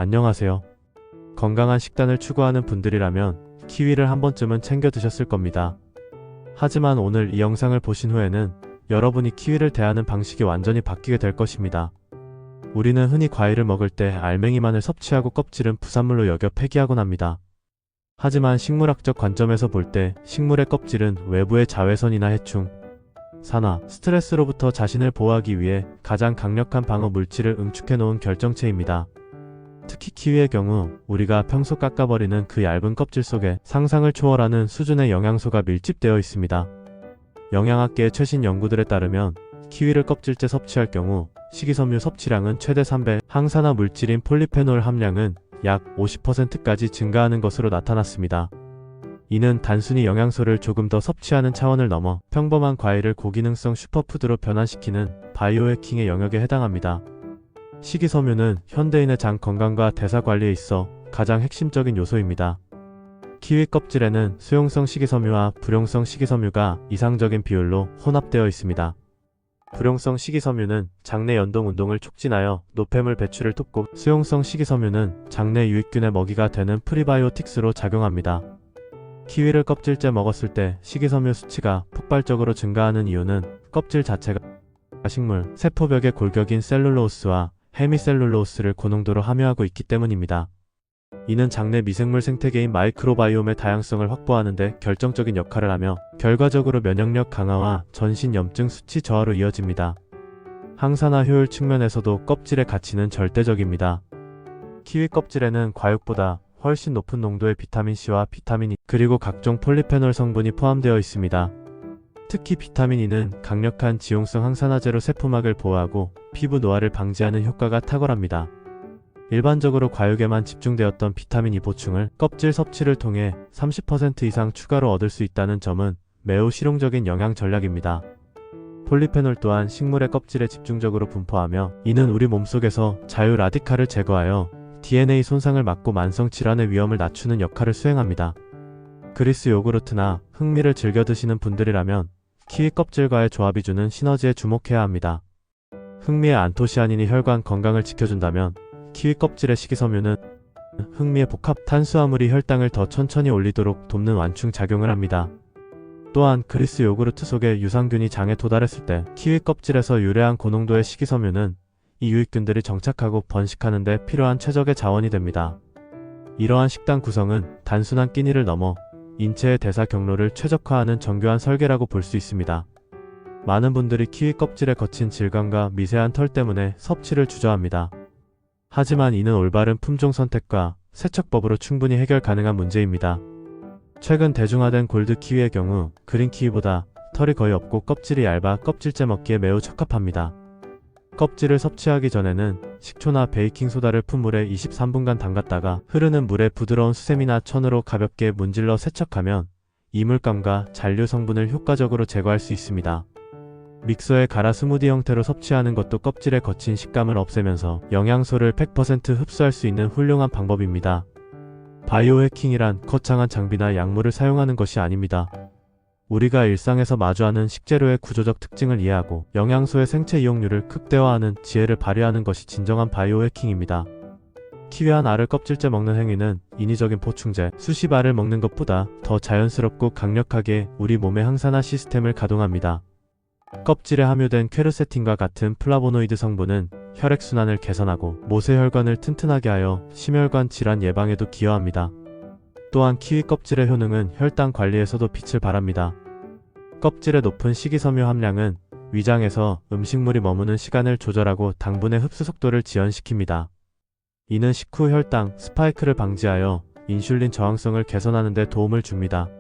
안녕하세요. 건강한 식단을 추구하는 분들이라면 키위를 한 번쯤은 챙겨 드셨을 겁니다. 하지만 오늘 이 영상을 보신 후에는 여러분이 키위를 대하는 방식이 완전히 바뀌게 될 것입니다. 우리는 흔히 과일을 먹을 때 알맹이만을 섭취하고 껍질은 부산물로 여겨 폐기하곤 합니다. 하지만 식물학적 관점에서 볼 때 식물의 껍질은 외부의 자외선이나 해충, 산화, 스트레스로부터 자신을 보호하기 위해 가장 강력한 방어 물질을 응축해 놓은 결정체입니다. 특히 키위의 경우 우리가 평소 깎아버리는 그 얇은 껍질 속에 상상을 초월하는 수준의 영양소가 밀집되어 있습니다. 영양학계의 최신 연구들에 따르면 키위를 껍질째 섭취할 경우 식이섬유 섭취량은 최대 3배, 항산화 물질인 폴리페놀 함량은 약 50%까지 증가하는 것으로 나타났습니다. 이는 단순히 영양소를 조금 더 섭취하는 차원을 넘어 평범한 과일을 고기능성 슈퍼푸드로 변환시키는 바이오해킹의 영역에 해당합니다. 식이섬유는 현대인의 장 건강과 대사 관리에 있어 가장 핵심적인 요소입니다. 키위 껍질에는 수용성 식이섬유와 불용성 식이섬유가 이상적인 비율로 혼합되어 있습니다. 불용성 식이섬유는 장내 연동 운동을 촉진하여 노폐물 배출을 돕고, 수용성 식이섬유는 장내 유익균의 먹이가 되는 프리바이오틱스로 작용합니다. 키위를 껍질째 먹었을 때 식이섬유 수치가 폭발적으로 증가하는 이유는 껍질 자체가 식물, 세포벽의 골격인 셀룰로스와 헤미셀룰로스를 고농도로 함유하고 있기 때문입니다. 이는 장내 미생물 생태계인 마이크로바이옴의 다양성을 확보하는 데 결정적인 역할을 하며 결과적으로 면역력 강화와 전신 염증 수치 저하로 이어집니다. 항산화 효율 측면에서도 껍질의 가치는 절대적입니다. 키위 껍질에는 과육보다 훨씬 높은 농도의 비타민C와 비타민 E, 그리고 각종 폴리페놀 성분이 포함되어 있습니다. 특히 비타민 E는 강력한 지용성 항산화제로 세포막을 보호하고 피부 노화를 방지하는 효과가 탁월합니다. 일반적으로 과육에만 집중되었던 비타민 E 보충을 껍질 섭취를 통해 30% 이상 추가로 얻을 수 있다는 점은 매우 실용적인 영양 전략입니다. 폴리페놀 또한 식물의 껍질에 집중적으로 분포하며, 이는 우리 몸속에서 자유 라디칼을 제거하여 DNA 손상을 막고 만성 질환의 위험을 낮추는 역할을 수행합니다. 그리스 요구르트나 흑미를 즐겨 드시는 분들이라면 키위 껍질과의 조합이 주는 시너지에 주목해야 합니다. 흑미의 안토시아닌이 혈관 건강을 지켜준다면 키위 껍질의 식이섬유는 흑미의 복합 탄수화물이 혈당을 더 천천히 올리도록 돕는 완충 작용을 합니다. 또한 그리스 요구르트 속에 유산균이 장에 도달했을 때 키위 껍질에서 유래한 고농도의 식이섬유는 이 유익균들이 정착하고 번식하는 데 필요한 최적의 자원이 됩니다. 이러한 식단 구성은 단순한 끼니를 넘어 인체의 대사 경로를 최적화하는 정교한 설계라고 볼 수 있습니다. 많은 분들이 키위 껍질의 거친 질감과 미세한 털 때문에 섭취를 주저합니다. 하지만 이는 올바른 품종 선택과 세척법으로 충분히 해결 가능한 문제입니다. 최근 대중화된 골드 키위의 경우 그린 키위보다 털이 거의 없고 껍질이 얇아 껍질째 먹기에 매우 적합합니다. 껍질을 섭취하기 전에는 식초나 베이킹소다를 푼 물에 23분간 담갔다가 흐르는 물에 부드러운 수세미나 천으로 가볍게 문질러 세척하면 이물감과 잔류 성분을 효과적으로 제거할 수 있습니다. 믹서에 갈아 스무디 형태로 섭취하는 것도 껍질의 거친 식감을 없애면서 영양소를 100% 흡수할 수 있는 훌륭한 방법입니다. 바이오해킹이란 거창한 장비나 약물을 사용하는 것이 아닙니다. 우리가 일상에서 마주하는 식재료의 구조적 특징을 이해하고 영양소의 생체 이용률을 극대화하는 지혜를 발휘하는 것이 진정한 바이오해킹입니다. 키위 한 알을 껍질째 먹는 행위는 인위적인 보충제, 수십 알을 먹는 것보다 더 자연스럽고 강력하게 우리 몸의 항산화 시스템을 가동합니다. 껍질에 함유된 퀘르세틴과 같은 플라보노이드 성분은 혈액순환을 개선하고 모세혈관을 튼튼하게 하여 심혈관 질환 예방에도 기여합니다. 또한 키위 껍질의 효능은 혈당 관리에서도 빛을 발합니다. 껍질의 높은 식이섬유 함량은 위장에서 음식물이 머무는 시간을 조절하고 당분의 흡수 속도를 지연시킵니다. 이는 식후 혈당 스파이크를 방지하여 인슐린 저항성을 개선하는 데 도움을 줍니다.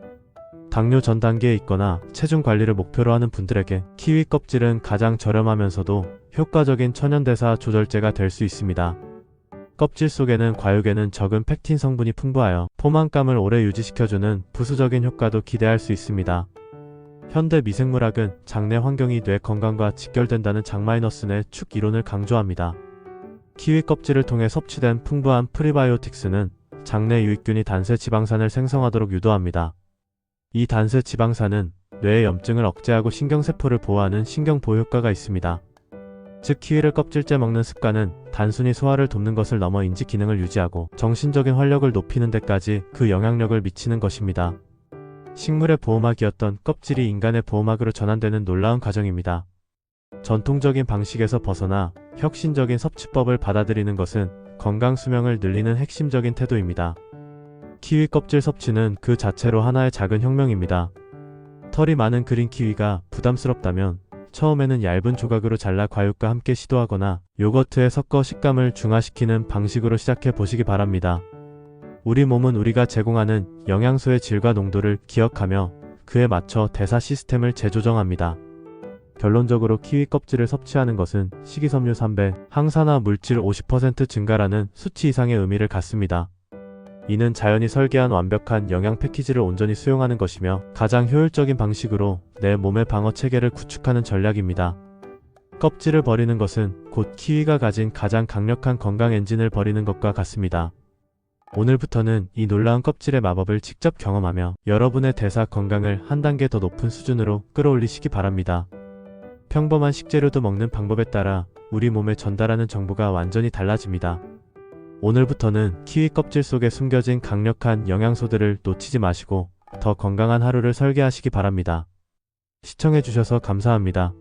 당뇨 전 단계에 있거나 체중 관리를 목표로 하는 분들에게 키위 껍질은 가장 저렴하면서도 효과적인 천연대사 조절제가 될 수 있습니다. 껍질 속에는 과육에는 적은 펙틴 성분이 풍부하여 포만감을 오래 유지시켜주는 부수적인 효과도 기대할 수 있습니다. 현대 미생물학은 장내 환경이 뇌 건강과 직결된다는 장마이너슨의 축 이론을 강조합니다. 키위 껍질을 통해 섭취된 풍부한 프리바이오틱스는 장내 유익균이 단세 지방산을 생성하도록 유도합니다. 이 단세 지방산은 뇌의 염증을 억제하고 신경세포를 보호하는 신경보호 효과가 있습니다. 즉 키위를 껍질째 먹는 습관은 단순히 소화를 돕는 것을 넘어 인지 기능을 유지하고 정신적인 활력을 높이는 데까지 그 영향력을 미치는 것입니다. 식물의 보호막이었던 껍질이 인간의 보호막으로 전환되는 놀라운 과정입니다. 전통적인 방식에서 벗어나 혁신적인 섭취법을 받아들이는 것은 건강 수명을 늘리는 핵심적인 태도입니다. 키위 껍질 섭취는 그 자체로 하나의 작은 혁명입니다. 털이 많은 그린 키위가 부담스럽다면 처음에는 얇은 조각으로 잘라 과육과 함께 시도하거나 요거트에 섞어 식감을 중화시키는 방식으로 시작해 보시기 바랍니다. 우리 몸은 우리가 제공하는 영양소의 질과 농도를 기억하며 그에 맞춰 대사 시스템을 재조정합니다. 결론적으로 키위 껍질을 섭취하는 것은 식이섬유 3배, 항산화 물질 50% 증가라는 수치 이상의 의미를 갖습니다. 이는 자연이 설계한 완벽한 영양 패키지를 온전히 수용하는 것이며 가장 효율적인 방식으로 내 몸의 방어 체계를 구축하는 전략입니다. 껍질을 버리는 것은 곧 키위가 가진 가장 강력한 건강 엔진을 버리는 것과 같습니다. 오늘부터는 이 놀라운 껍질의 마법을 직접 경험하며 여러분의 대사 건강을 한 단계 더 높은 수준으로 끌어올리시기 바랍니다. 평범한 식재료도 먹는 방법에 따라 우리 몸에 전달하는 정보가 완전히 달라집니다. 오늘부터는 키위 껍질 속에 숨겨진 강력한 영양소들을 놓치지 마시고 더 건강한 하루를 설계하시기 바랍니다. 시청해주셔서 감사합니다.